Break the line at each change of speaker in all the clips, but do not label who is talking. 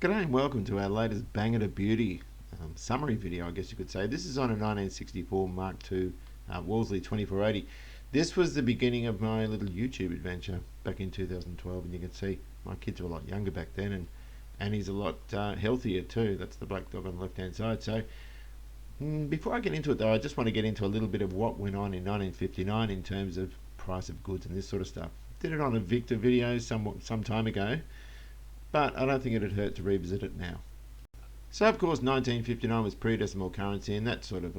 G'day and welcome to our latest Banger to Beauty summary video, I guess you could say. This is on a 1964 Mark II Wolseley 2480. This was the beginning of my little YouTube adventure back in 2012, and you can see my kids were a lot younger back then, and Annie's a lot healthier too. That's the black dog on the left hand side. So before I get into it though, I just want to get into a little bit of what went on in 1959 in terms of price of goods and this sort of stuff. Did it on a Victor video some time ago, but I don't think it'd hurt to revisit it now. So of course 1959 was pre-decimal currency, and that's sort of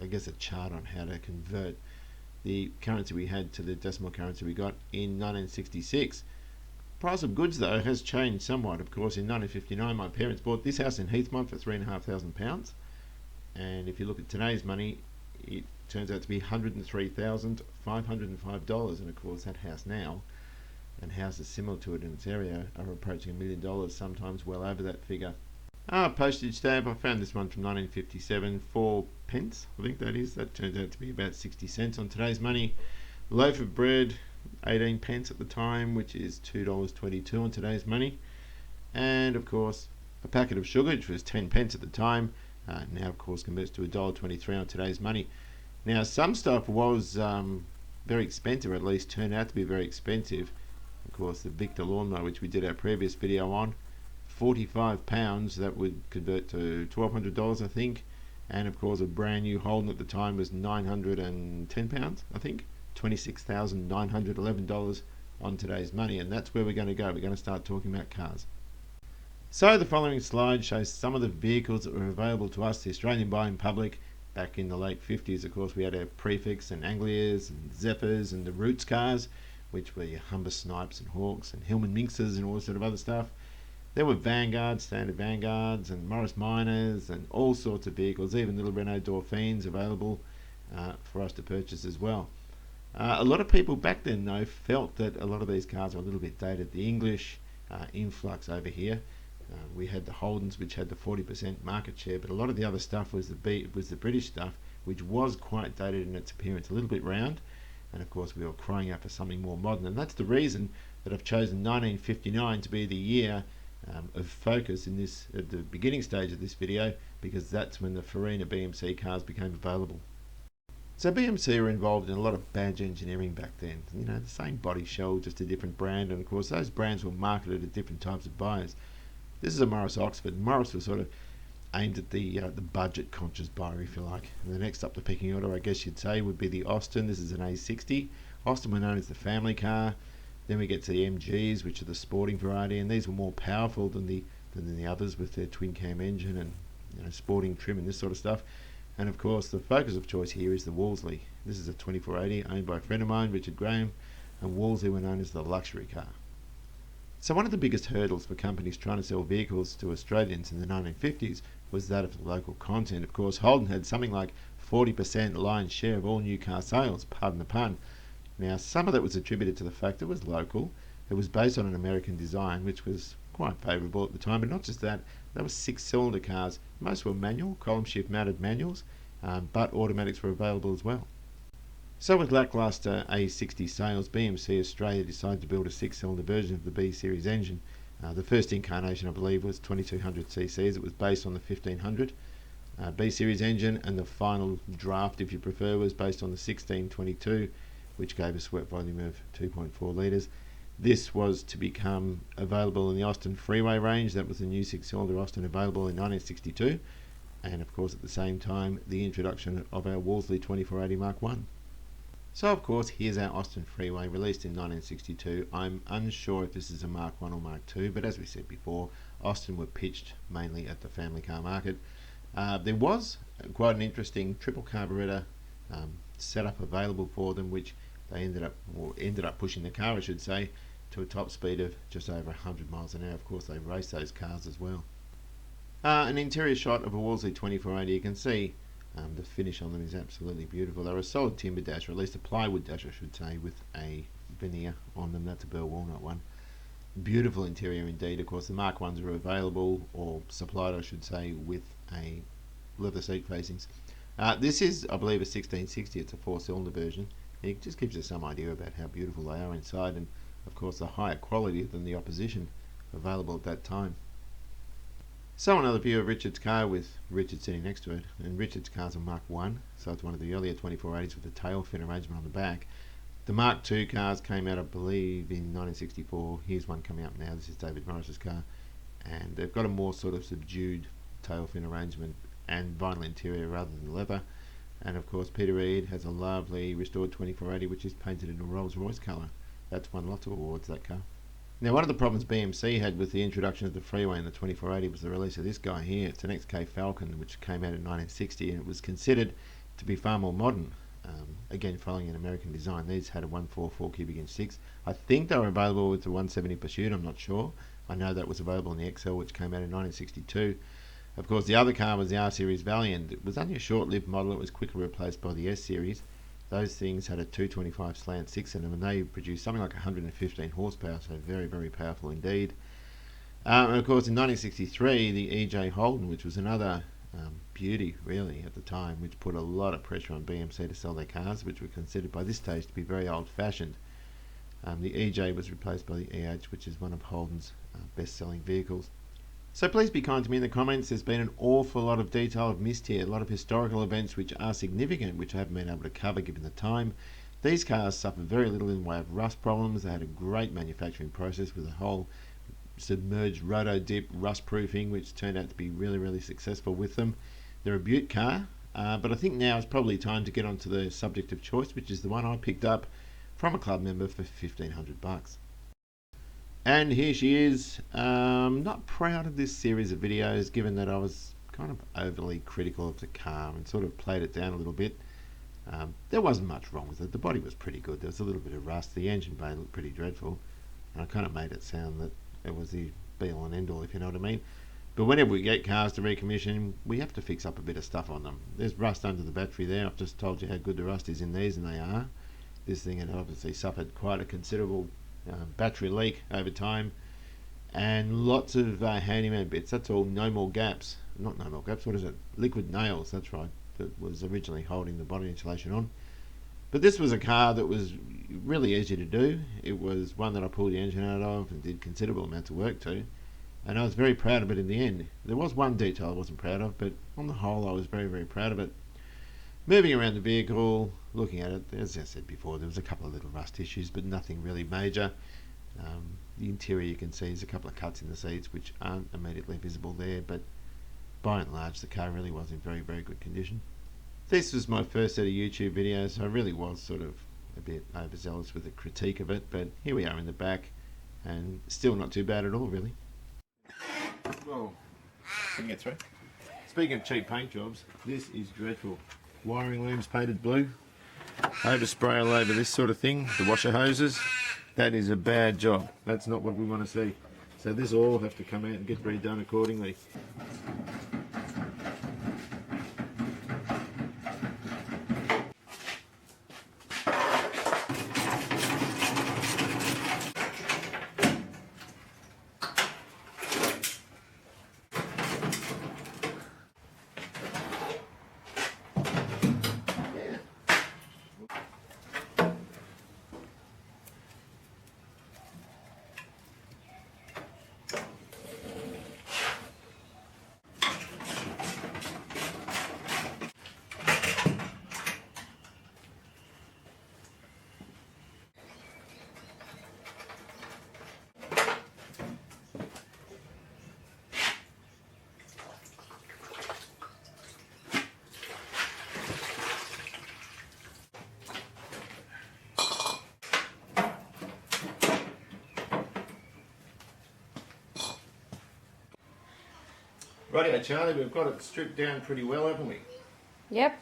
I guess a chart on how to convert the currency we had to the decimal currency we got in 1966. Price of goods though has changed somewhat. Of course in 1959 my parents bought this house in Heathmont for £3,500, and if you look at today's money it turns out to be $103,505, and of course that house now and houses similar to it in its area are approaching $1 million, sometimes well over that figure. Postage stamp, I found this one from 1957, 4 pence, I think that is. That turns out to be about 60 cents on today's money. Loaf of bread, 18 pence at the time, which is $2.22 on today's money. And of course, a packet of sugar, which was 10 pence at the time, now of course converts to $1.23 on today's money. Now some stuff was very expensive, or at least turned out to be very expensive. Of course, the Victor lawnmower, which we did our previous video on, £45, that would convert to $1,200 I think. And of course a brand new Holden at the time was £910 I think, $26,911 on today's money, and that's where we're going to go. We're going to start talking about cars. So the following slide shows some of the vehicles that were available to us, the Australian buying public, back in the late 50s. Of course we had our Prefix and Anglias and Zephyrs and the Roots cars, which were your Humber Snipes and Hawks and Hillman Minxes and all sort of other stuff. There were Vanguards, standard Vanguards, and Morris Minors, and all sorts of vehicles, even little Renault Dauphines available for us to purchase as well. A lot of people back then though felt that a lot of these cars were a little bit dated. The English influx over here, we had the Holdens, which had the 40% market share, but a lot of the other stuff was the British stuff, which was quite dated in its appearance, a little bit round. And of course we were crying out for something more modern, and that's the reason that I've chosen 1959 to be the year of focus in this, at the beginning stage of this video, because that's when the Farina BMC cars became available. So BMC were involved in a lot of badge engineering back then, you know, the same body shell, just a different brand, and of course those brands were marketed at different types of buyers. This is a Morris Oxford. Morris was sort of aimed at the budget conscious buyer, if you like. And the next up the pecking order, I guess you'd say, would be the Austin. This is an A60. Austin were known as the family car. Then we get to the MGs, which are the sporting variety, and these were more powerful than the others with their twin cam engine and, you know, sporting trim and this sort of stuff. And of course the focus of choice here is the Wolseley. This is a 2480 owned by a friend of mine, Richard Graham, and Wolseley were known as the luxury car. So one of the biggest hurdles for companies trying to sell vehicles to Australians in the 1950s was that of the local content. Of course Holden had something like 40% lion's share of all new car sales, pardon the pun. Now some of that was attributed to the fact it was local, it was based on an American design which was quite favourable at the time, but not just that, they were 6-cylinder cars. Most were manual, column shift mounted manuals, but automatics were available as well. So with lackluster A60 sales, BMC Australia decided to build a 6-cylinder version of the B series engine. The first incarnation I believe was 2200 cc's, it was based on the 1500 B series engine, and the final draft, if you prefer, was based on the 1622, which gave a swept volume of 2.4 litres. This was to become available in the Austin Freeway range. That was the new 6-cylinder Austin available in 1962, and of course at the same time the introduction of our Wolseley 2480 Mark I. So of course here's our Austin Freeway, released in 1962. I'm unsure if this is a Mark I or Mark II, but as we said before, Austin were pitched mainly at the family car market. There was quite an interesting triple carburetor setup available for them, which they ended up pushing the car, I should say, to a top speed of just over 100 miles an hour. Of course they raced those cars as well. An interior shot of a Wolseley 2480, you can see the finish on them is absolutely beautiful. They're a solid timber dash, or at least a plywood dash I should say, with a veneer on them. That's a burl walnut one. Beautiful interior indeed. Of course the Mark I's are available, or supplied I should say, with a leather seat facings. This is, I believe, a 1660. It's a 4-cylinder version. It just gives us some idea about how beautiful they are inside, and of course the higher quality than the opposition available at that time. So another view of Richard's car with Richard sitting next to it, and Richard's car's a Mark I, so it's one of the earlier 2480s with the tail fin arrangement on the back. The Mark II cars came out, I believe, in 1964. Here's one coming up now. This is David Morris's car, and they've got a more sort of subdued tail fin arrangement and vinyl interior rather than leather. And of course Peter Reid has a lovely restored 2480 which is painted in a Rolls Royce colour. That's won lots of awards, that car. Now, one of the problems BMC had with the introduction of the Freeway in the 2480 was the release of this guy here. It's an XK Falcon which came out in 1960, and it was considered to be far more modern. Again, following an American design. These had a 144 cubic inch 6. I think they were available with the 170 Pursuit, I'm not sure. I know that was available in the XL, which came out in 1962. Of course, the other car was the R-Series Valiant. It was only a short-lived model. It was quickly replaced by the S-Series. Those things had a 225 slant 6 in them, and they produced something like 115 horsepower, so very, very powerful indeed. And of course, in 1963, the EJ Holden, which was another beauty, really, at the time, which put a lot of pressure on BMC to sell their cars, which were considered by this stage to be very old-fashioned. The EJ was replaced by the EH, which is one of Holden's best-selling vehicles. So please be kind to me in the comments. There's been an awful lot of detail I've missed here, a lot of historical events which are significant, which I haven't been able to cover given the time. These cars suffered very little in the way of rust problems. They had a great manufacturing process with a whole submerged roto dip rust proofing, which turned out to be really, really successful with them. They're a beaut car, but I think now it's probably time to get onto the subject of choice, which is the one I picked up from a club member for $1,500. And here she is. Not proud of this series of videos, given that I was kind of overly critical of the car and sort of played it down a little bit. There wasn't much wrong with it. The body was pretty good. There was a little bit of rust. The engine bay looked pretty dreadful. And I kind of made it sound that it was the be-all and end-all, if you know what I mean. But whenever we get cars to recommission, we have to fix up a bit of stuff on them. There's rust under the battery there. I've just told you how good the rust is in these, and they are. This thing had obviously suffered quite a considerable battery leak over time, and lots of handyman bits. That's all. No more gaps. Not no more gaps. What is it? Liquid nails. That's right. That was originally holding the body insulation on. But this was a car that was really easy to do. It was one that I pulled the engine out of and did considerable amounts of work to, and I was very proud of it in the end. There was one detail I wasn't proud of, but on the whole I was very, very proud of it. Moving around the vehicle, looking at it, as I said before, there was a couple of little rust issues, but nothing really major. The interior, you can see, there's a couple of cuts in the seats which aren't immediately visible there, but by and large the car really was in very, very good condition. This was my first set of YouTube videos, so I really was sort of a bit overzealous with the critique of it, but here we are in the back, and still not too bad at all, really. Well, can you get through? Speaking of cheap paint jobs, this is dreadful. Wiring looms painted blue, overspray all over this sort of thing, the washer hoses. That is a bad job. That's not what we want to see. So this all have to come out and get redone accordingly. Rightio, Charlie, we've got it stripped down pretty well, haven't we?
Yep.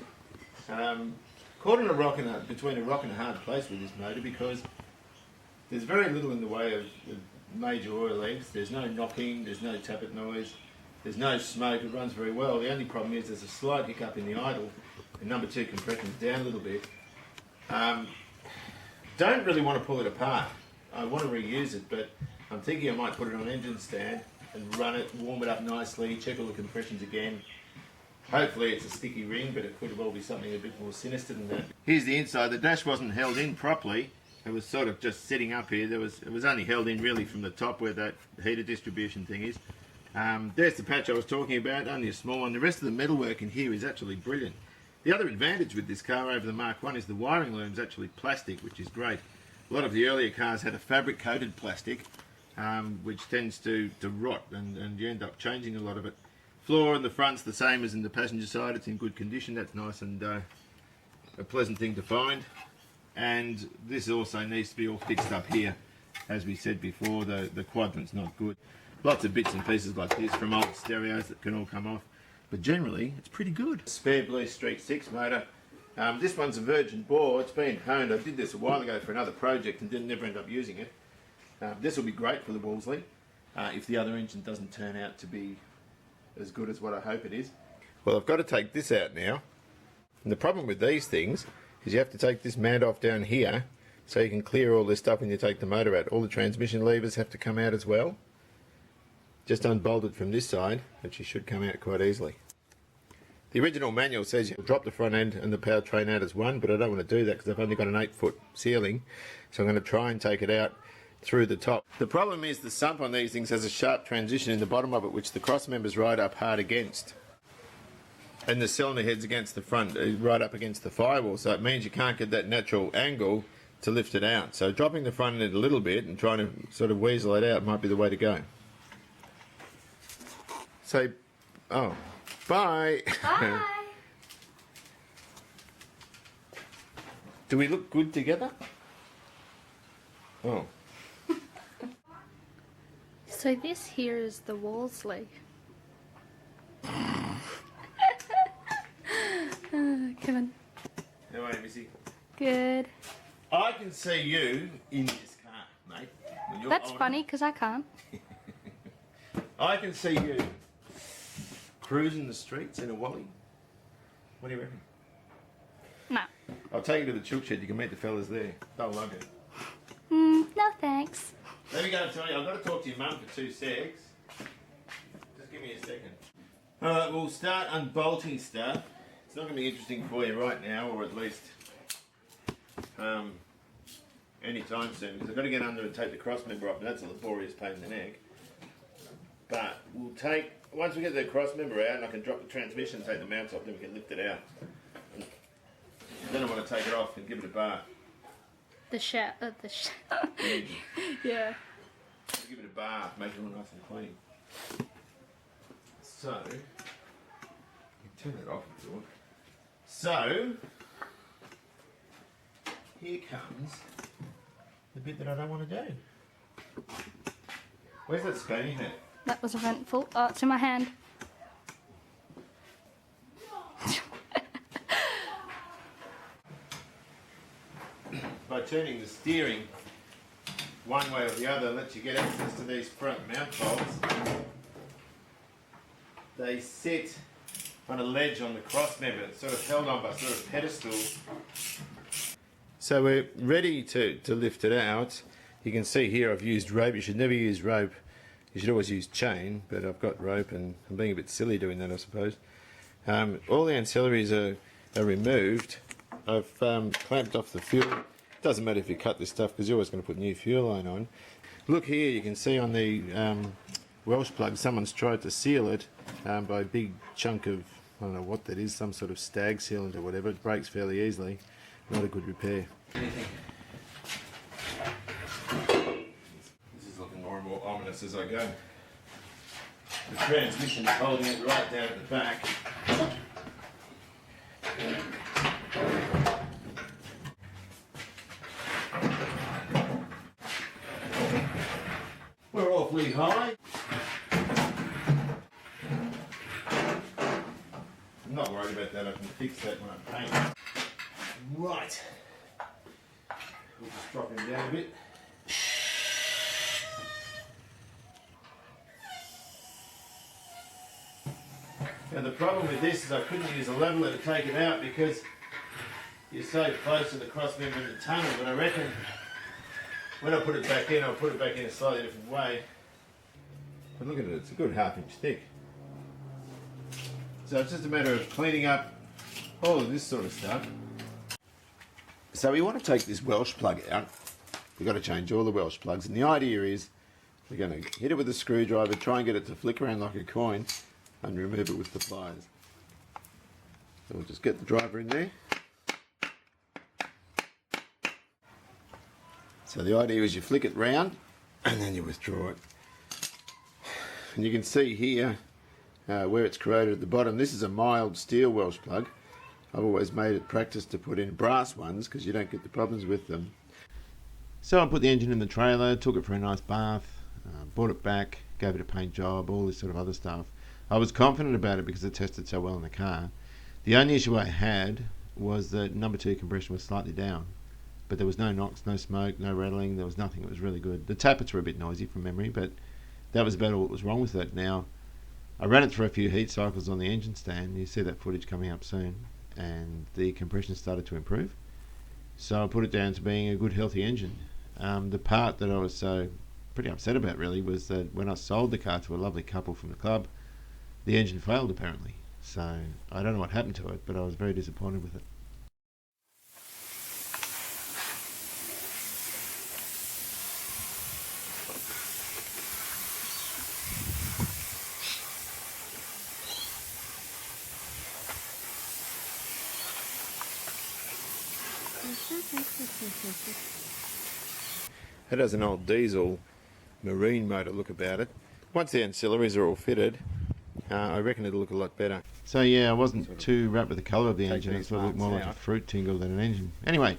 Caught in a rock and between a rock and a hard place with this motor, because there's very little in the way of major oil leaks. There's no knocking, there's no tappet noise, there's no smoke. It runs very well. The only problem is there's a slight hiccup in the idle, and number 2 compression's down a little bit. Don't really want to pull it apart. I want to reuse it, but I'm thinking I might put it on engine stand and run it, warm it up nicely, check all the compressions again. Hopefully it's a sticky ring, but it could well be something a bit more sinister than that. Here's the inside. The dash wasn't held in properly. It was sort of just sitting up here. It was only held in really from the top where that heater distribution thing is. There's the patch I was talking about, only a small one. The rest of the metalwork in here is actually brilliant. The other advantage with this car over the Mark I is the wiring loom's actually plastic, which is great. A lot of the earlier cars had a fabric coated plastic, which tends to rot, and you end up changing a lot of it. Floor in the front's the same as in the passenger side. It's in good condition. That's nice and a pleasant thing to find. And this also needs to be all fixed up here. As we said before, the quadrant's not good. Lots of bits and pieces like this from old stereos that can all come off. But generally, it's pretty good. Spare Blue Streak 6 motor. This one's a virgin bore. It's been honed. I did this a while ago for another project and never end up using it. This will be great for the Wolseley if the other engine doesn't turn out to be as good as what I hope it is. Well, I've got to take this out now. And the problem with these things is you have to take this mount off down here so you can clear all this stuff when you take the motor out. All the transmission levers have to come out as well. Just unbolt it from this side, which you should come out quite easily. The original manual says you drop the front end and the powertrain out as one, but I don't want to do that because I've only got an 8-foot ceiling, so I'm going to try and take it out through the top. The problem is the sump on these things has a sharp transition in the bottom of it, which the cross members ride up hard against. And the cylinder head's against the front, right up against the firewall, so it means you can't get that natural angle to lift it out. So dropping the front end a little bit and trying to sort of weasel it out might be the way to go. Say, oh, bye.
Bye.
Do we look good together? Oh.
So this here is the Wolseley. Kevin.
How are you, Missy?
Good.
I can see you in this car, mate.
That's funny because I can't.
I can see you cruising the streets in a Wally. What do you reckon?
No.
I'll take you to the chook shed. You can meet the fellas there. They'll love it.
No thanks.
Let me go and tell you. I've got to talk to your mum for 2 secs. Just give me a second. Alright, we'll start unbolting stuff. It's not going to be interesting for you right now, or at least any time soon, because I've got to get under and take the cross member off, and that's a laborious pain in the neck. But we'll take, once we get the cross member out and I can drop the transmission and take the mounts off, then we can lift it out. Then I want to take it off and give it a bath.
Yeah.
Give it a bath, make it all nice and clean. So, you can turn that off if you want. So, here comes the bit that I don't want to do. Where's that spoon you had?
That was eventful. Oh, it's in my hand.
By turning the steering one way or the other lets you get access to these front mount bolts. They sit on a ledge on the cross member. It's sort of held on by sort of pedestals. So we're ready to lift it out. You can see here I've used rope. You should never use rope. You should always use chain, but I've got rope and I'm being a bit silly doing that, I suppose. All the ancillaries are removed. I've clamped off the fuel. Doesn't matter if you cut this stuff because you're always going to put new fuel line on. Look here, you can see on the Welsh plug someone's tried to seal it by a big chunk of, I don't know what that is, some sort of stag sealant or whatever. It breaks fairly easily. Not a good repair. This is looking more and more ominous as I go. The transmission's holding it right down at the back. We're awfully high. I'm not worried about that, I can fix that when I paint. Right. We'll just drop him down a bit. Now the problem with this is I couldn't use a leveler to take it out because you're so close to the cross member in the tunnel, but I reckon when I put it back in, I'll put it back in a slightly different way. But look at it, it's a good 1/2 inch thick. So it's just a matter of cleaning up all of this sort of stuff. So we want to take this Welsh plug out. We've got to change all the Welsh plugs, and the idea is We're going to hit it with a screwdriver, try and get it to flick around like a coin, and remove it with the pliers. So we'll just get the driver in there. So the idea is you flick it round and then you withdraw it. And you can see here where it's corroded at the bottom. This is a mild steel Welsh plug. I've always made it practice to put in brass ones because you don't get the problems with them. So I put the engine in the trailer, took it for a nice bath, brought it back, gave it a paint job, all this sort of other stuff. I was confident about it because it tested so well in the car. The only issue I had was that number 2 compression was slightly down, but there was no knocks, no smoke, no rattling, there was nothing. It was really good. The tappets were a bit noisy from memory, but that was about all that was wrong with it. Now, I ran it through a few heat cycles on the engine stand. You see that footage coming up soon, and the compression started to improve. So I put it down to being a good, healthy engine. The part that I was so pretty upset about really was that when I sold the car to a lovely couple from the club, the engine failed apparently. So I don't know what happened to it, but I was very disappointed with it. It has an old diesel marine motor look about it. Once the ancillaries are all fitted, I reckon it'll look a lot better. So yeah, I wasn't too wrapped with the colour of the engine. It sort of looked more like a fruit tingle than an engine. Anyway,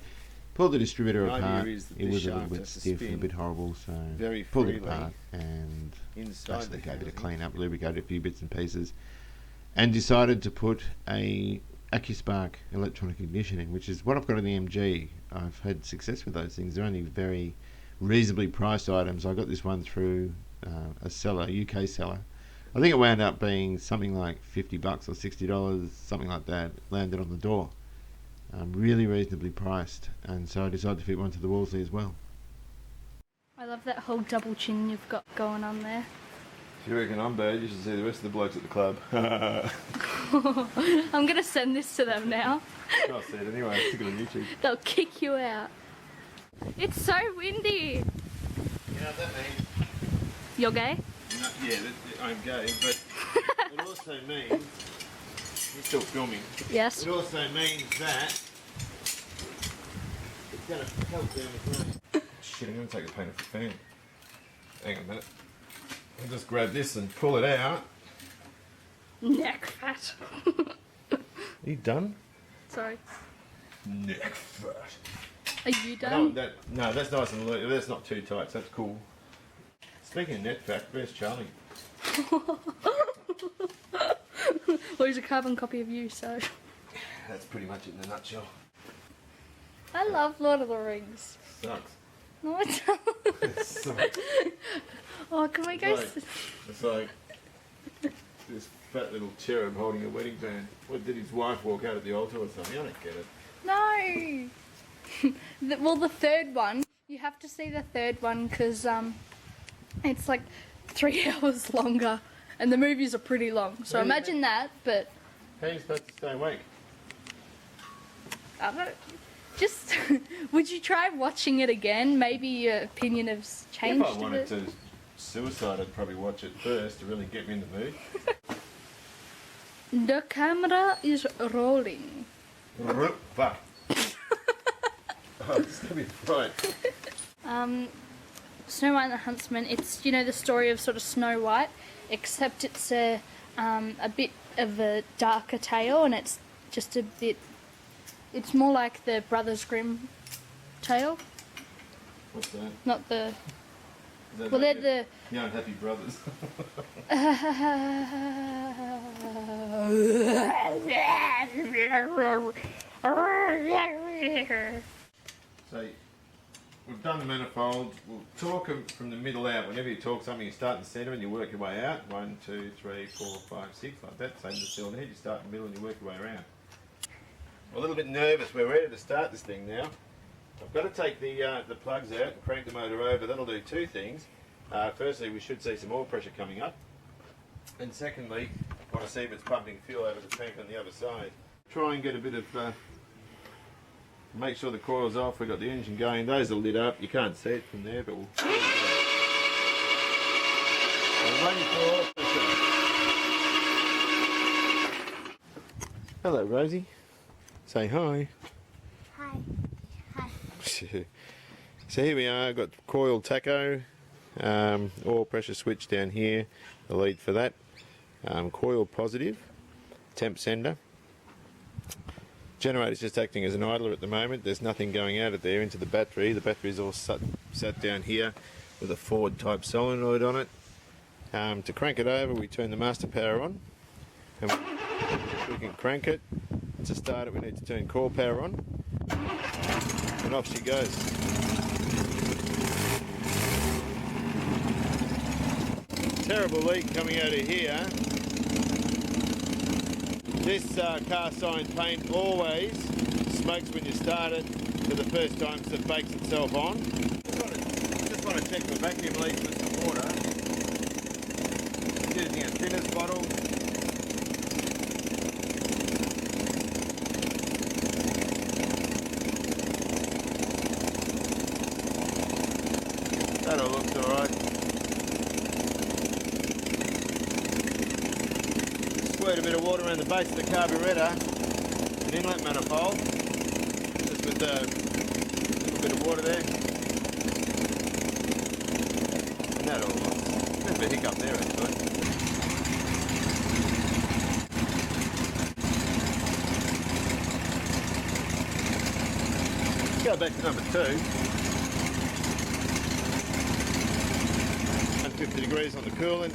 pulled the distributor apart. It was a little bit stiff and a bit horrible, so pulled it apart and basically gave it a clean up, lubricated a few bits and pieces, and decided to put a AccuSpark electronic ignition in, which is what I've got in the MG. I've had success with those things. They're only very reasonably priced items. I got this one through a seller, a UK seller. I think it wound up being something like $50 or $60, something like that. Landed on the door. Really reasonably priced, and so I decided to fit one to the Wolseley as well.
I love that whole double chin you've got going on there.
If you reckon I'm bad, you should see the rest of the blokes at the club.
I'm going to send this to them now.
I'll see it anyway, stick it on YouTube.
They'll kick you out. It's so windy.
You know what that means?
You're gay?
No, yeah, I'm gay, but it also means... You're still filming.
Yes.
It also means that it's going to help down the ground. Shit, I'm going to take the paint off the fan. Hang on a minute. I'll just grab this and pull it out.
Neck fat.
Are you done?
Sorry.
Neck fat.
Are you done?
No, that's nice and loose. That's not too tight, so that's cool. Speaking of neck fat, where's Charlie?
Well, he's a carbon copy of you, so...
That's pretty much it in a nutshell.
I love Lord of the Rings.
Sucks.
No, it doesn't.
It sucks.
Oh, can we go...
It's like this fat little cherub holding a wedding band. What, did his wife walk out at the altar or something? I don't get it.
No! Well, the third one, you have to see the third one because it's like 3 hours longer and the movies are pretty long. So imagine that, but...
How are you supposed to stay awake?
I don't know. Just, would you try watching it again? Maybe your opinion has changed a bit.
If I wanted to suicide, I'd probably watch it first to really get me in the mood.
The camera is rolling.
Fuck. Oh, it's gonna be right.
Snow White and the Huntsman, it's, you know, the story of sort of Snow White, except it's a bit of a darker tale, and it's just a bit, it's more like the Brothers Grimm tale.
What's that?
Not the...
Well,
they're the...
The Unhappy Brothers. So, we've done the manifold. We'll talk from the middle out. Whenever you talk something, you start in the centre and you work your way out. 1, 2, 3, 4, 5, 6, like that. Same as the cylinder head. You start in the middle and you work your way around. We're a little bit nervous. We're ready to start this thing now. I've got to take the plugs out and crank the motor over. That'll do two things. Firstly, we should see some oil pressure coming up. And secondly, I want to see if it's pumping fuel over the tank on the other side. Try and get a bit of... make sure the coil's off. We've got the engine going. Those are lit up. You can't see it from there, but we'll... 24 pressure. Hello, Rosie. Say hi.
Hi. Hi.
So here we are, got coil tacho, oil pressure switch down here, the lead for that, coil positive, temp sender. Generator's just acting as an idler at the moment. There's nothing going out of there into the battery. The battery's all sat down here with a Ford type solenoid on it. To crank it over, we turn the master power on, and we can crank it. To start it, we need to turn core power on, and off she goes. Terrible leak coming out of here. This cast iron paint always smokes when you start it for the first time because it bakes itself on. Just want to check the vacuum leaks with some water. Using a thinners bottle. That all looks alright. Squirt a bit of water around the base of the carburettor, an inlet manifold, just with a little bit of water there. And that all looks. There's a bit of hiccup there actually. Let's go back to number 2. 150 degrees on the coolant.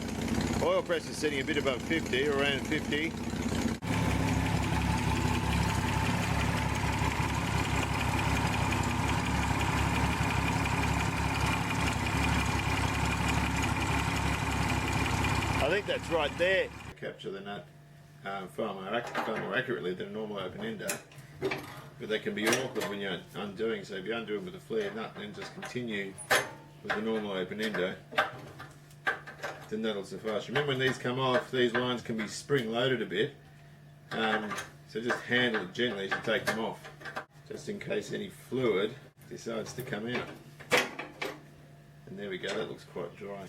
Oil pressure is setting a bit above 50, around 50. I think that's right there. Capture the nut far more accurately than a normal open ender, but they can be awkward when you're undoing. So if you undo it with a flared nut, then just continue with the normal open ender. Then that'll suffice. Remember when these come off, these lines can be spring loaded a bit, so just handle it gently as you take them off, just in case any fluid decides to come out. And there we go, that looks quite dry.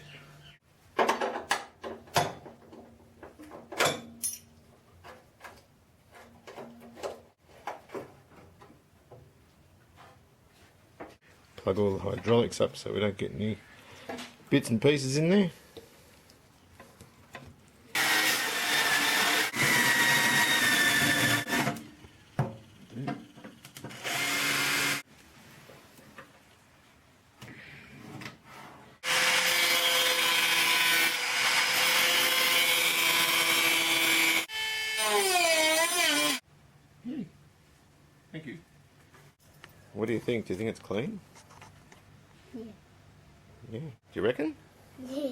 Plug all the hydraulics up so we don't get any bits and pieces in there. Thank you. What do you think? Do you think it's clean?
Yeah.
Yeah. Do you reckon?
Yeah.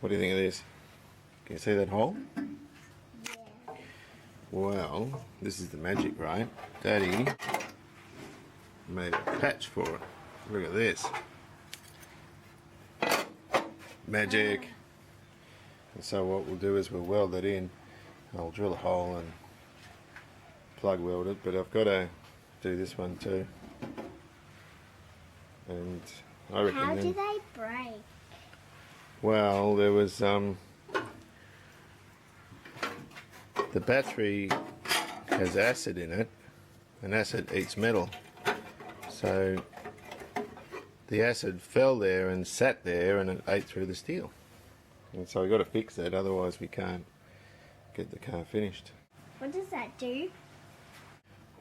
What do you think of this? Can you see that hole?
Yeah.
Well, this is the magic, right? Daddy made a patch for it. Look at this. Magic. And so what we'll do is we'll weld that in. I'll drill a hole and plug weld it, but I've got to do this one too. And I reckon
How
then,
do they break?
well, there was the battery has acid in it, and acid eats metal. So the acid fell there and sat there and it ate through the steel. And so we've got to fix that, otherwise we can't get the car finished.
What does that do?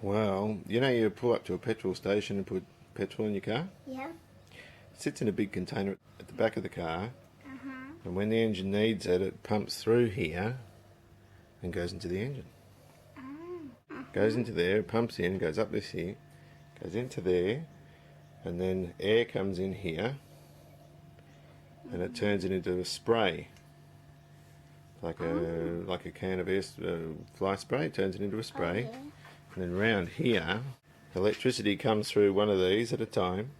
Well, you know, you pull up to a petrol station and put petrol in your car?
Yeah.
It sits in a big container at the back of the car,
Uh-huh.
and when the engine needs it, it pumps through here and goes into the engine. Goes into there, pumps in, goes up this here, goes into there, and then air comes in here, and it turns it into a spray. Like a can of air, fly spray, it turns it into a spray.
Oh, yeah.
And then round here, electricity comes through one of these at a time,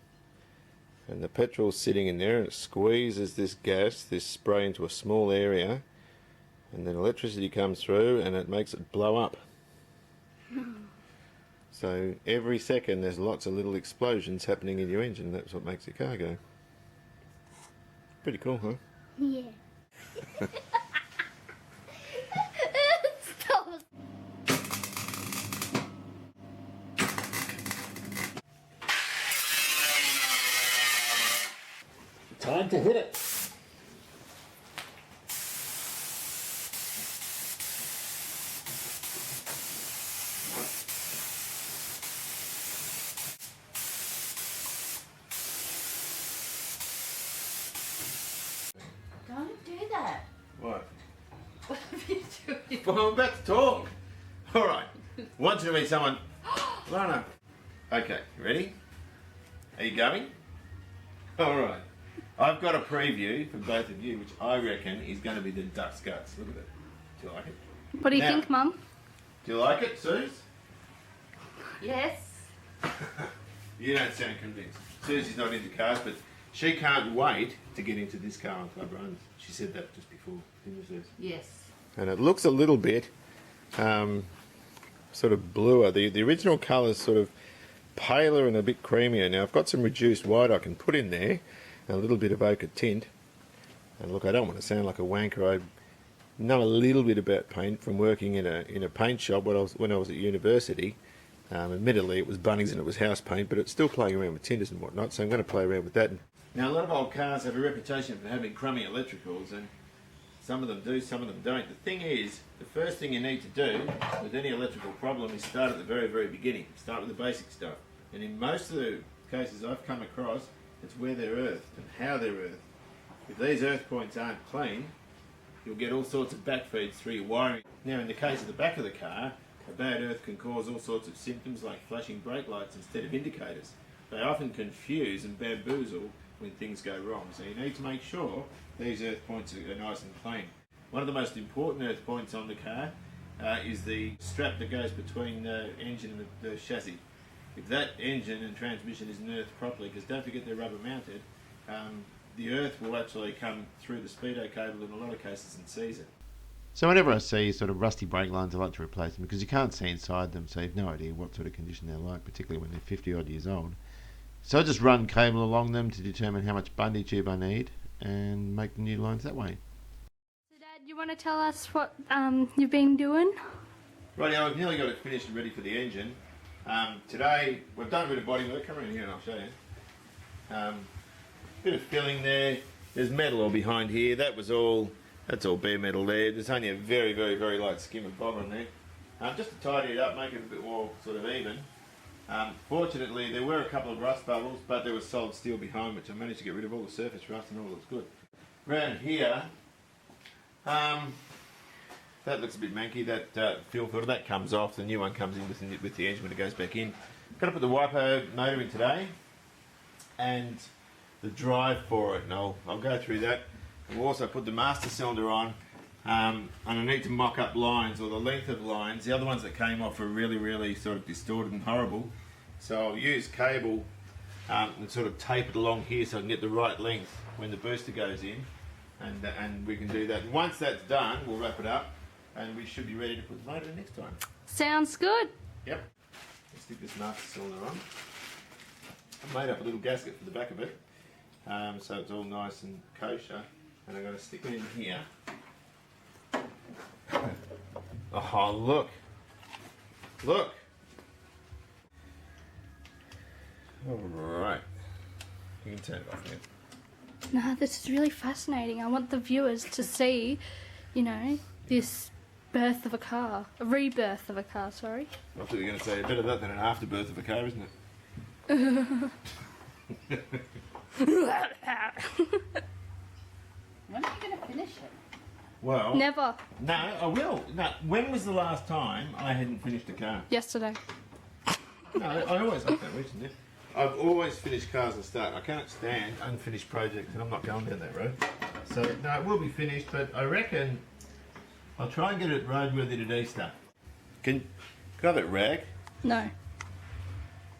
and the petrol's sitting in there and it squeezes this gas, this spray into a small area, and then electricity comes through and it makes it blow up. So every second there's lots of little explosions happening in your engine. That's what makes your car go. Pretty cool, huh?
Yeah. Stop.
Time to hit it.
Don't do that.
What?
What are you doing?
Well, I'm about to talk. All right. Want you to meet someone. Lana. Okay, you ready? Are you going? All right. I've got a preview for both of you, which I reckon is going to be the duck's guts. Look at it. Do you like it?
What do you
Now-
think, Mum?
Do you like it, Suze?
Yes.
You don't sound convinced. Susie's not into cars, but she can't wait to get into this car on Club Runs. She said that just before, didn't you, Suze?
Yes.
And it looks a little bit sort of bluer. The original colour's sort of paler and a bit creamier. Now I've got some reduced white I can put in there, and a little bit of ochre tint. And look, I don't want to sound like a wanker. I know a little bit about paint from working in a paint shop when I was at university. Admittedly, it was Bunnings and it was house paint, but it's still playing around with tinters and whatnot, so I'm going to play around with that. Now, a lot of old cars have a reputation for having crummy electricals, and some of them do, some of them don't. The thing is, the first thing you need to do with any electrical problem is start at the very, very beginning. Start with the basic stuff. And in most of the cases I've come across, it's where they're earthed and how they're earthed. If these earth points aren't clean, you'll get all sorts of backfeeds through your wiring. Now, in the case of the back of the car, a bad earth can cause all sorts of symptoms like flashing brake lights instead of indicators. They often confuse and bamboozle when things go wrong, so you need to make sure these earth points are nice and clean. One of the most important earth points on the car is the strap that goes between the engine and the chassis. If that engine and transmission isn't earthed properly, because don't forget they're rubber mounted, the earth will actually come through the speedo cable in a lot of cases and seize it. So whenever I see sort of rusty brake lines, I like to replace them because you can't see inside them, so you've no idea what sort of condition they're like, particularly when they're 50 odd years old. So I just run cable along them to determine how much Bundy tube I need and make the new lines that way.
So, Dad, you want to tell us what you've been doing?
Right, I've nearly got it finished and ready for the engine. Today we've done a bit of bodywork. Come around here and I'll show you. Bit of filling there. There's metal all behind here. That's all bare metal there. There's only a very, very, very light skim of bobber in there. Just to tidy it up, make it a bit more sort of even. Fortunately, there were a couple of rust bubbles, but there was solid steel behind, which I managed to get rid of all the surface rust and all looks good. Round here, that looks a bit manky. That fuel filter, that comes off. The new one comes in with the engine when it goes back in. Got to put the WIPO motor in today, and the drive for it, and I'll go through that. We'll also put the master cylinder on, and I need to mock up lines, or the length of lines. The other ones that came off are really, really sort of distorted and horrible. So I'll use cable and sort of tape it along here so I can get the right length when the booster goes in, and we can do that. And once that's done, we'll wrap it up, and we should be ready to put the motor in next time.
Sounds good.
Yep. Let's stick this master cylinder on. I made up a little gasket for the back of it, so it's all nice and kosher. And I'm going to stick it in here. Oh, look. Look. Alright. You can turn it off now.
No, this is really fascinating. I want the viewers to see, you know, this birth of a car. A rebirth of a car, sorry.
I thought you were going to say better that than an afterbirth of a car, isn't it?
When are you going to finish it?
Well,
Never.
no, I will. No, when was the last time I hadn't finished a car?
Yesterday.
No, I always have that recently. I've always finished cars and start. I can't stand unfinished projects, and I'm not going down that road. So, no, it will be finished, but I reckon I'll try and get it roadworthy to Easter. Can I have that rag?
No.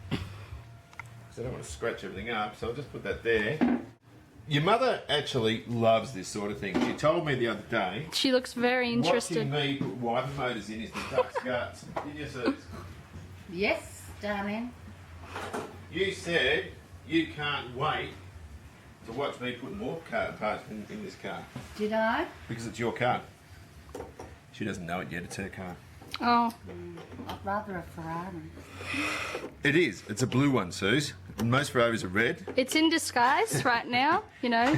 Because I don't want to scratch everything up, so I'll just put that there. Your mother actually loves this sort of thing. She told me the other day,
She looks very interested.
watching me put wiper motors in is the duck's guts. Did you see?
Yes, darling.
You said you can't wait to to watch me put more car parts in this car.
Did I?
Because it's your car. She doesn't know it yet, it's her car.
Oh.
I'd rather a Ferrari.
It is. It's a blue one, Suze. Most Ferraris are red.
It's in disguise right now, you know.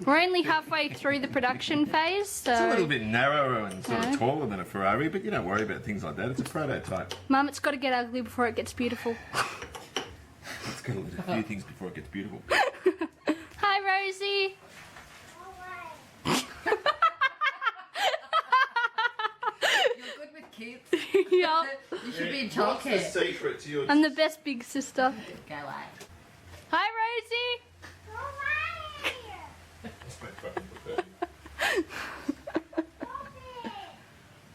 We're only halfway through the production phase, so...
It's a little bit narrower and sort of taller than a Ferrari, but you don't worry about things like that. It's a prototype.
Mum, it's got to get ugly before it gets beautiful.
It's got to do a few things before it gets beautiful.
Hi, Rosie.
You're good with kids.
Yup.
You should be in
What's the
childcare.
secret to your...
I'm the best big sister.
Go away.
Hi, Rosie.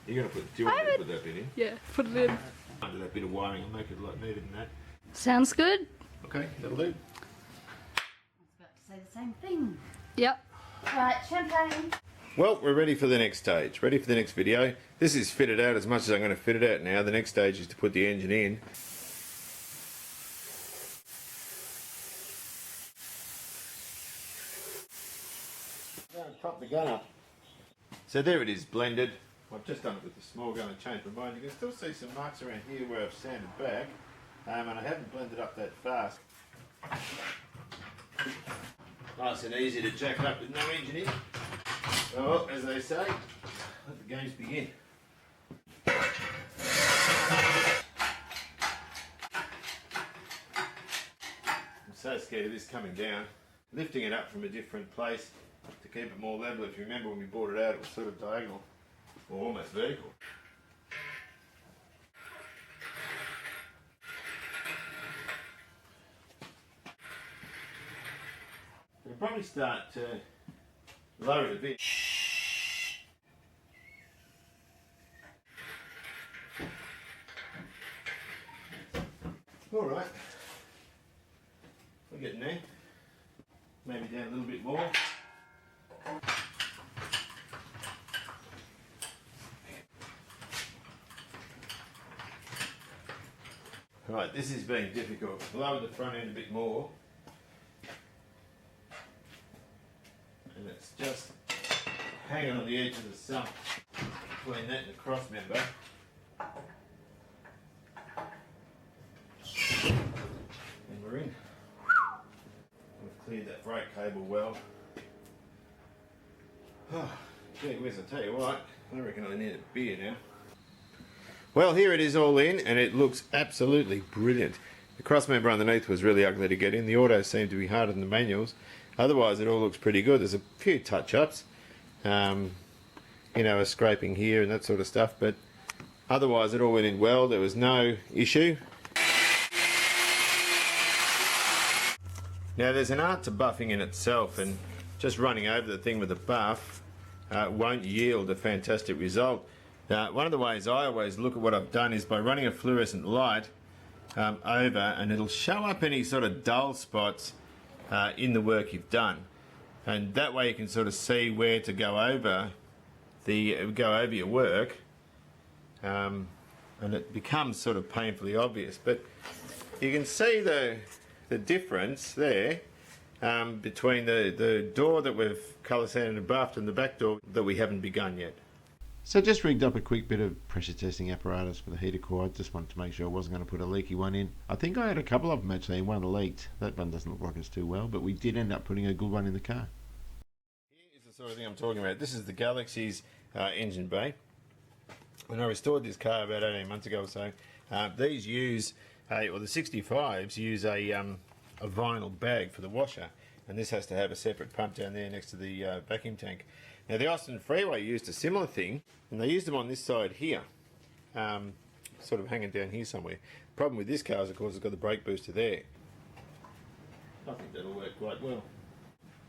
You're going to put... Do you want me to put that bit in?
Yeah, put it in.
Under that bit of wiring, I'll make it a lot neater than that.
Sounds good.
Okay, that'll do.
I was about to say the same thing.
Yep.
Right, champagne.
Well, we're ready for the next stage. Ready for the next video. This is fitted out as much as I'm going to fit it out now. The next stage is to put the engine in. Top the gun up. So there it is, blended. I've just done it with the small gun and changed my mind. You can still see some marks around here where I've sanded back, and I haven't blended up that fast. Nice and easy to jack up with no engine in. Well, as they say, let the games begin. I'm so scared of this coming down. Lifting it up from a different place to keep it more level. If you remember when we brought it out, it was sort of diagonal, or almost vertical. We'll probably start to lower it a bit. Alright, we're getting there. Maybe down a little bit more. Right, this is being difficult. Lower the front end a bit more. And it's just hanging on the edge of the sump between that and the cross member. And we're in. We've cleared that brake cable well. Oh, gee whiz, I tell you what, I reckon I need a beer now. Well, here it is all in, and it looks absolutely brilliant. The cross member underneath was really ugly to get in. The autos seem to be harder than the manuals. Otherwise, it all looks pretty good. There's a few touch-ups, you know, a scraping here and that sort of stuff, but otherwise it all went in well. There was no issue. Now, there's an art to buffing in itself, and just running over the thing with a buff won't yield a fantastic result. One of the ways I always look at what I've done is by running a fluorescent light over, and it'll show up any sort of dull spots in the work you've done, and that way you can sort of see where to go over your work, and it becomes sort of painfully obvious. But you can see the difference there between the door that we've colour sanded and buffed and the back door that we haven't begun yet. So just rigged up a quick bit of pressure testing apparatus for the heater core. I just wanted to make sure I wasn't going to put a leaky one in. I think I had a couple of them actually, and one leaked. That one doesn't look like it's too well, but we did end up putting a good one in the car. Here is the sort of thing I'm talking about. This is the Galaxy's engine bay. When I restored this car about 18 months ago or so, these use, or the 65s use a vinyl bag for the washer, and this has to have a separate pump down there next to the vacuum tank. Now, the Austin Freeway used a similar thing, and they used them on this side here, sort of hanging down here somewhere. The problem with this car is, of course, it's got the brake booster there. I think that'll work quite well.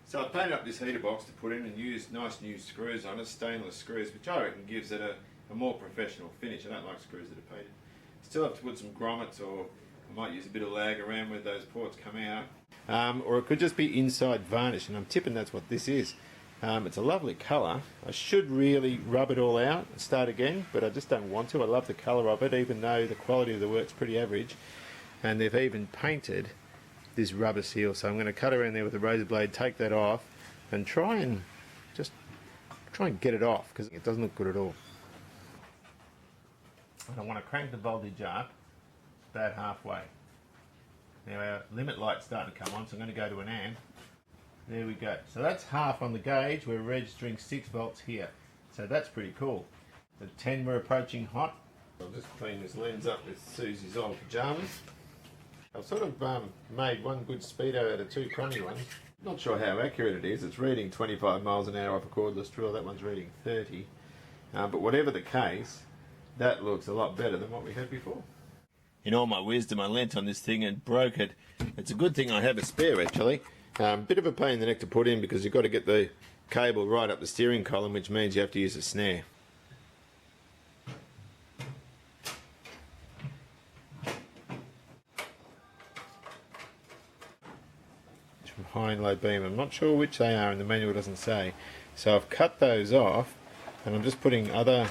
So I painted up this heater box to put in and used nice new screws on it, stainless screws, which I reckon gives it a more professional finish. I don't like screws that are painted. Still have to put some grommets, or I might use a bit of lag around where those ports come out. Or it could just be inside varnish, and I'm tipping that's what this is. It's a lovely colour. I should really rub it all out and start again, but I just don't want to. I love the colour of it, even though the quality of the work's pretty average. And they've even painted this rubber seal. So I'm going to cut around there with a razor blade, take that off, and try and get it off, because it doesn't look good at all. And I want to crank the voltage up about halfway. Now our limit light's starting to come on, so I'm going to go to an amp. There we go. So that's half on the gauge. We're registering 6 volts here. So that's pretty cool. The 10 we're approaching hot. I'll just clean this lens up with Susie's old pyjamas. I've sort of made one good speedo out of 2 crummy ones. Not sure how accurate it is. It's reading 25 miles an hour off a cordless drill. That one's reading 30. But whatever the case, that looks a lot better than what we had before. In all my wisdom, I leant on this thing and broke it. It's a good thing I have a spare, actually. Bit of a pain in the neck to put in, because you've got to get the cable right up the steering column, which means you have to use a snare. High and low beam. I'm not sure which they are, and the manual doesn't say. So I've cut those off, and I'm just putting other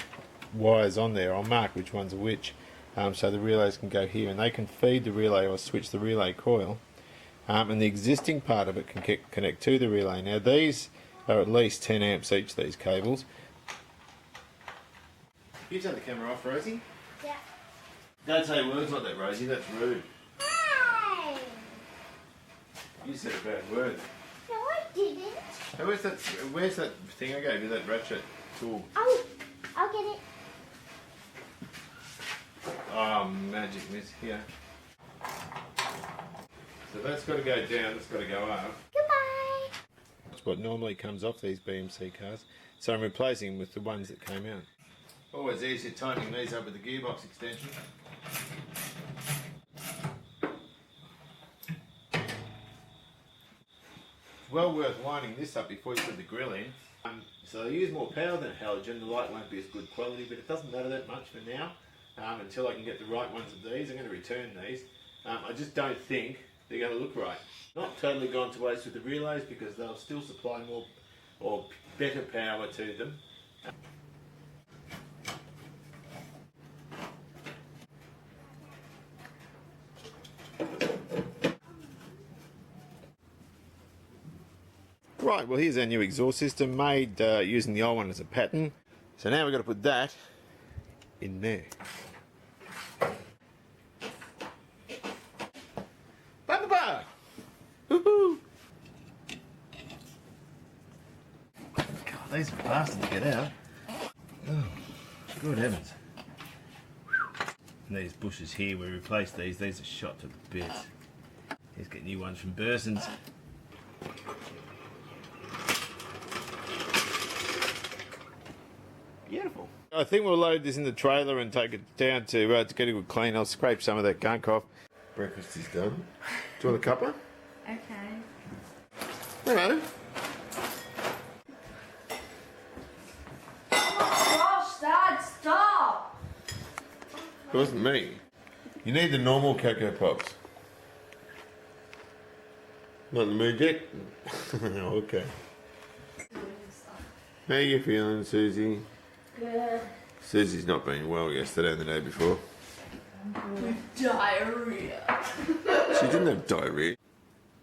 wires on there. I'll mark which ones are which, so the relays can go here, and they can feed the relay or switch the relay coil. And the existing part of it can connect to the relay. Now these are at least 10 amps each, these cables. You turn the camera off, Rosie?
Yeah.
Don't say words like that, Rosie, that's rude.
Hey!
You said a bad word.
No, I didn't.
Hey, where's that thing I gave you, that ratchet tool?
Oh, I'll get it.
Oh, magic, miss, here. So that's got to go down, that's got to go up.
Goodbye.
That's what normally comes off these BMC cars. So I'm replacing them with the ones that came out. Always easier tightening these up with the gearbox extension. It's well worth winding this up before you put the grill in. So they use more power than halogen. The light won't be as good quality, but it doesn't matter that much for now. Until I can get the right ones of these. I'm going to return these. I just don't think they're going to look right. Not totally gone to waste with the relays, because they'll still supply more or better power to them. Right, well here's our new exhaust system, made using the old one as a pattern. So now we've got to put that in there. Ba-ba-ba! Woohoo! God, these are fast to get out. Oh, good heavens. And these bushes here, we replaced these are shot to bits. Let's get new ones from Burson's. Beautiful. I think we'll load this in the trailer and take it down to get a good clean. I'll scrape some of that gunk off. Breakfast is done. Do you want a cuppa?
Okay.
Hello.
Gosh, Dad, stop!
It wasn't me. You need the normal Cocoa Pops. Not the mood yet? Okay. How you feeling, Susie?
Good.
Susie's not been well yesterday and the day before.
Diarrhea.
She didn't have diarrhea.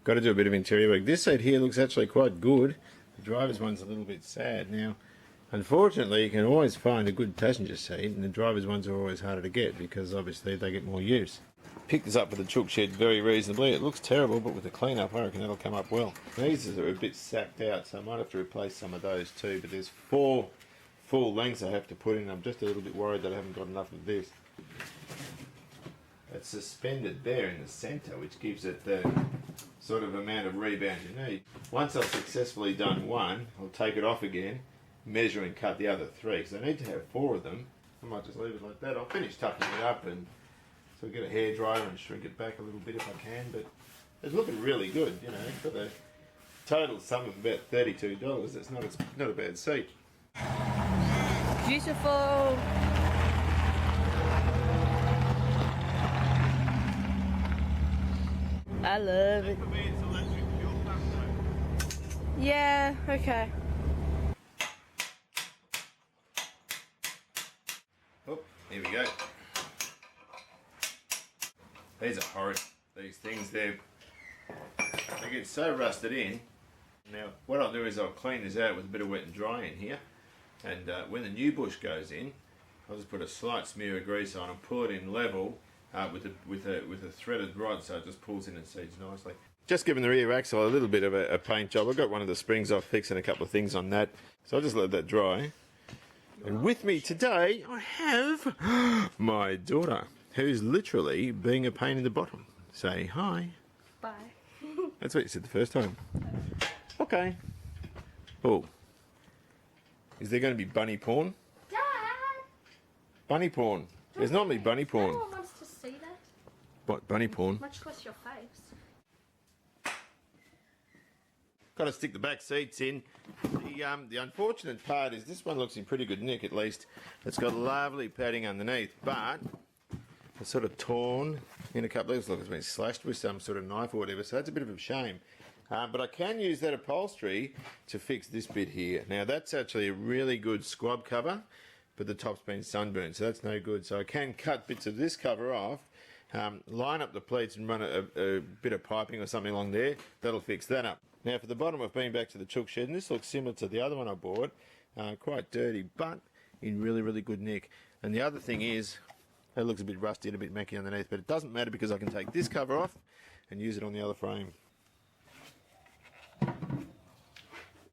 Got to do a bit of interior work. This seat here looks actually quite good. The driver's one's a little bit sad. Now, unfortunately, you can always find a good passenger seat, and the driver's ones are always harder to get because obviously they get more use. Picked this up for the chook shed very reasonably. It looks terrible, but with the clean up, I reckon that'll come up well. These are a bit sapped out, so I might have to replace some of those too, but there's 4 full lengths I have to put in. I'm just a little bit worried that I haven't got enough of this. It's suspended there in the centre, which gives it the sort of amount of rebound you need. Once I've successfully done one, I'll take it off again, measure and cut the other 3, because I need to have 4 of them. I might just leave it like that. I'll finish tucking it up and so get a hairdryer and shrink it back a little bit if I can, but it's looking really good, you know, for the total sum of about $32. It's not a bad seat.
Beautiful. I love it. Yeah, okay.
Oh, here we go. These are horrid. These things, they're They get so rusted in. Now, what I'll do is I'll clean this out with a bit of wet and dry in here, and when the new bush goes in, I'll just put a slight smear of grease on and pull it in level with a threaded rod, so it just pulls in and seats nicely. Just giving the rear axle a little bit of a paint job. I've got one of the springs off, fixing a couple of things on that, so I'll just let that dry. And with me today, I have my daughter, who's literally being a pain in the bottom. Say hi.
Bye.
That's what you said the first time. Okay. Oh. Is there going to be bunny porn?
Dad.
Bunny porn. There's normally bunny porn.
No one wants to see that.
What, bunny porn?
Much less your face.
Got to stick the back seats in. The unfortunate part is this one looks in pretty good nick, at least. It's got lovely padding underneath, but it's sort of torn in a couple of places. Look, it's been slashed with some sort of knife or whatever, so that's a bit of a shame. But I can use that upholstery to fix this bit here. Now that's actually a really good squab cover, but the top's been sunburned, so that's no good. So I can cut bits of this cover off, line up the pleats and run a bit of piping or something along there. That'll fix that up. Now for the bottom, I've been back to the chook shed, and this looks similar to the other one I bought. Quite dirty, but in really, really good nick. And the other thing is, it looks a bit rusty and a bit messy underneath, but it doesn't matter because I can take this cover off and use it on the other frame.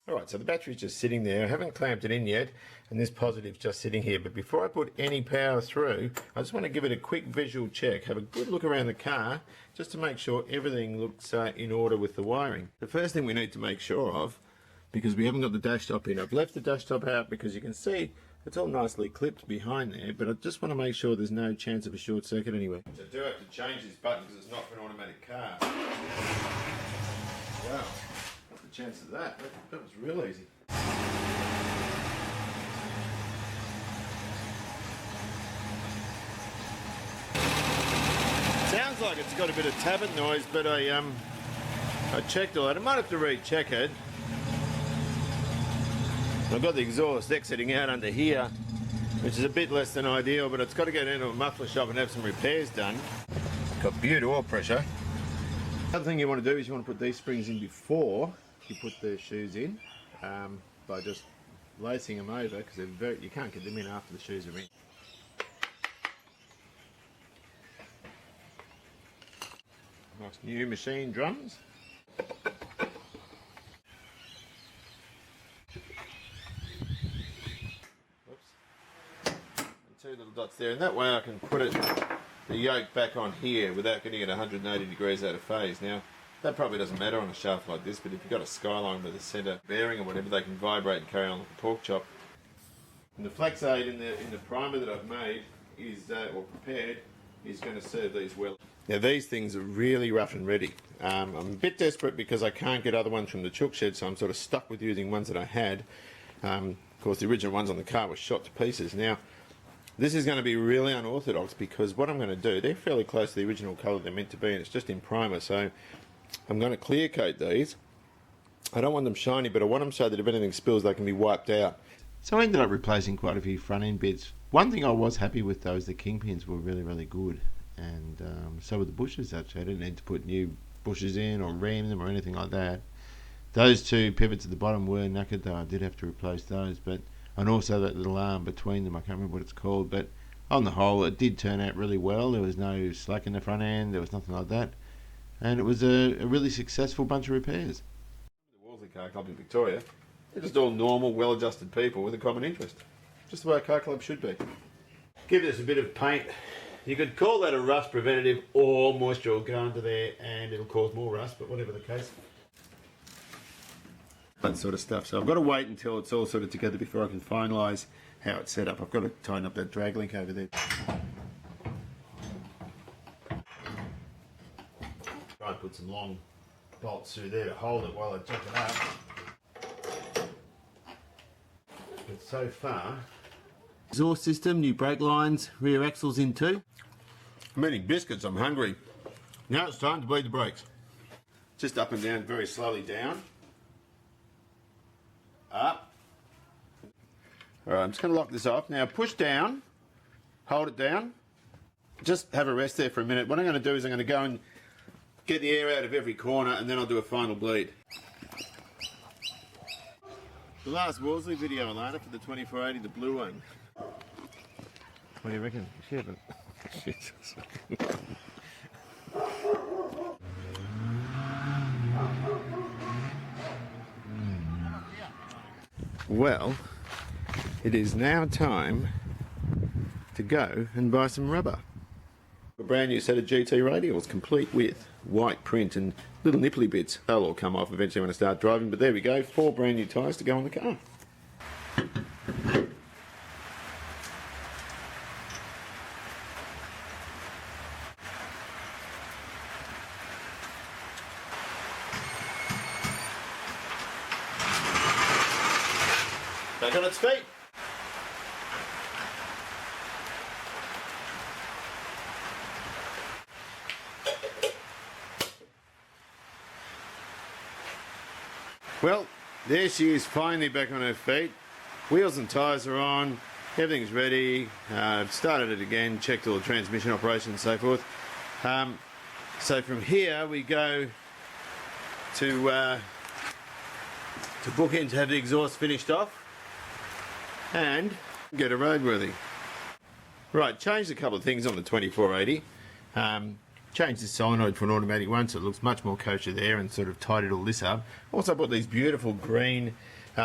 Alright, so the battery's just sitting there. I haven't clamped it in yet, and this positive's just sitting here. But before I put any power through, I just want to give it a quick visual check. Have a good look around the car, just to make sure everything looks in order with the wiring. The first thing we need to make sure of, because we haven't got the dash top in, I've left the dash top out because you can see it's all nicely clipped behind there, but I just want to make sure there's no chance of a short circuit anywhere. So I do have to change this button because it's not for an automatic car. Wow. Chance of that was real easy. Sounds like it's got a bit of tappet noise, but I checked all that. I might have to recheck it. I've got the exhaust exiting out under here, which is a bit less than ideal, but it's got to go down to a muffler shop and have some repairs done. Got good oil pressure. The other thing you want to do is you want to put these springs in before you put the shoes in, by just lacing them over, because you can't get them in after the shoes are in. Nice new machine drums. Oops. And two little dots there, and that way I can put the yoke back on here without getting it 180 degrees out of phase. Now, that probably doesn't matter on a shaft like this, but if you've got a skyline with a centre bearing or whatever, they can vibrate and carry on like a pork chop. And the flex aid in the primer that I've made is, or prepared, is going to serve these well. Now these things are really rough and ready. I'm a bit desperate because I can't get other ones from the chook shed, so I'm sort of stuck with using ones that I had. Of course, the original ones on the car were shot to pieces. Now, this is going to be really unorthodox because what I'm going to do, they're fairly close to the original colour they're meant to be, and it's just in primer, so I'm going to clear coat these. I don't want them shiny, but I want them so that if anything spills, they can be wiped out. So I ended up replacing quite a few front end bits. One thing I was happy with though is the kingpins were really, really good. And so were the bushes actually. I didn't need to put new bushes in or ream them or anything like that. Those two pivots at the bottom were knackered though. I did have to replace those. And also that little arm between them, I can't remember what it's called. But on the whole, it did turn out really well. There was no slack in the front end. There was nothing like that. And it was a really successful bunch of repairs. The Wolseley Car Club in Victoria, they're just all normal, well-adjusted people with a common interest. Just the way a car club should be. Give this a bit of paint. You could call that a rust preventative, or moisture will go under there and it'll cause more rust, but whatever the case. That sort of stuff. So I've got to wait until it's all sort of together before I can finalise how it's set up. I've got to tighten up that drag link over there. Try and put some long bolts through there to hold it while I jack it up. But so far, exhaust system, new brake lines, rear axles in too. I'm eating biscuits, I'm hungry. Now it's time to bleed the brakes. Just up and down, very slowly down. Up. Alright, I'm just going to lock this off. Now push down, hold it down. Just have a rest there for a minute. What I'm going to do is I'm going to go and get the air out of every corner, and then I'll do a final bleed. The last Wolseley video, Alana, for the 2480, the blue one. What do you reckon? Shit. Well, it is now time to go and buy some rubber. A brand new set of GT radials, complete with white print and little nipply bits. They'll all come off eventually when I start driving, but there we go, 4 brand new tyres to go on the car. Back on its feet. Well, there she is, finally back on her feet. Wheels and tyres are on, everything's ready. I've started it again, checked all the transmission operations and so forth. So from here we go to book in to have the exhaust finished off and get her roadworthy. Right, changed a couple of things on the 2480. Changed the solenoid for an automatic one so it looks much more kosher there and sort of tidied all this up. Also put these beautiful green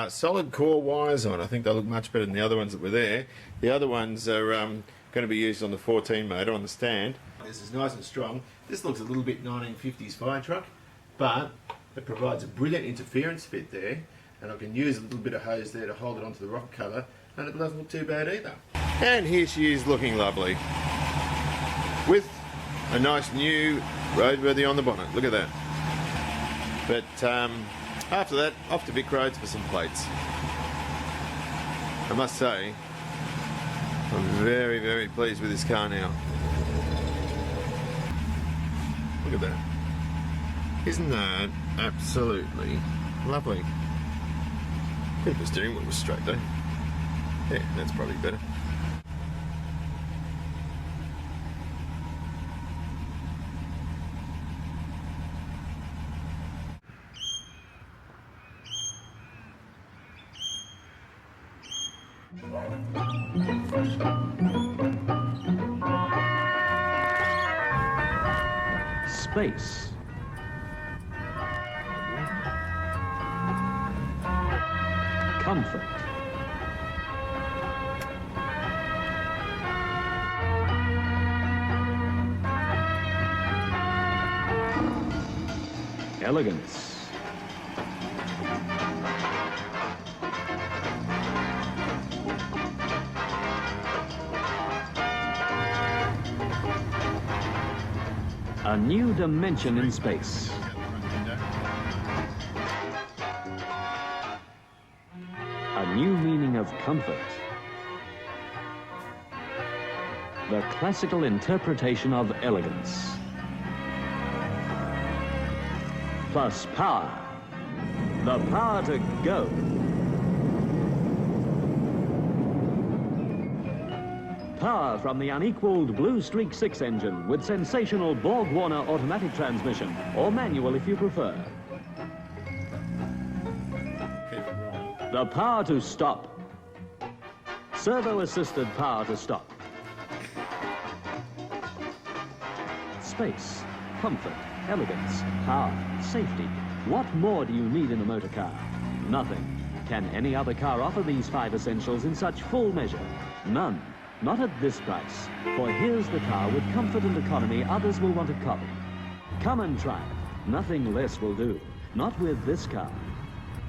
solid core wires on. I think they look much better than the other ones that were there. The other ones are going to be used on the 14 motor on the stand. This is nice and strong. This looks a little bit 1950s fire truck, but it provides a brilliant interference fit there, and I can use a little bit of hose there to hold it onto the rocker cover, and it doesn't look too bad either. And here she is looking lovely, with a nice new roadworthy on the bonnet. Look at that. But after that, off to Vic Roads for some plates. I must say, I'm very, very pleased with this car now. Look at that. Isn't that absolutely lovely? I think the steering wheel was straight though. Yeah, that's probably better.
Space. Comfort. Elegance. A new dimension in space. A new meaning of comfort. The classical interpretation of elegance. Plus power. The power to go. Power from the unequaled Blue Streak 6 engine with sensational Borg-Warner automatic transmission, or manual if you prefer. The power to stop. Servo-assisted power to stop. Space, comfort, elegance, power, safety. What more do you need in a motor car? Nothing. Can any other car offer these 5 essentials in such full measure? None. Not at this price, for here's the car with comfort and economy others will want to copy. Come and try it. Nothing less will do. Not with this car.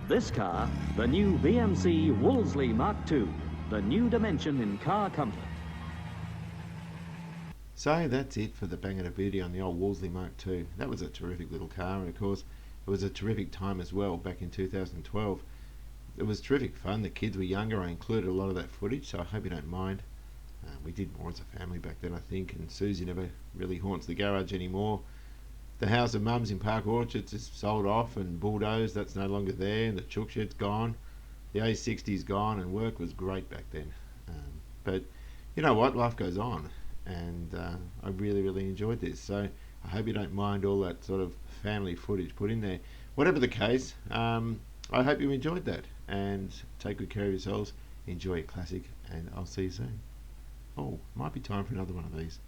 This car, the new BMC Wolseley Mark II, the new dimension in car comfort.
So that's it for the bang of beauty on the old Wolseley Mark II. That was a terrific little car, and of course it was a terrific time as well back in 2012. It was terrific fun. The kids were younger. I included a lot of that footage, so I hope you don't mind. We did more as a family back then, I think, and Susie never really haunts the garage anymore. The house of Mum's in Park Orchards is sold off and bulldozed. That's no longer there, and the chook shed's gone. The A60's gone, and work was great back then. But you know what? Life goes on, and I really, really enjoyed this. So I hope you don't mind all that sort of family footage put in there. Whatever the case, I hope you enjoyed that, and take good care of yourselves, enjoy a classic, and I'll see you soon. Oh, might be time for another one of these.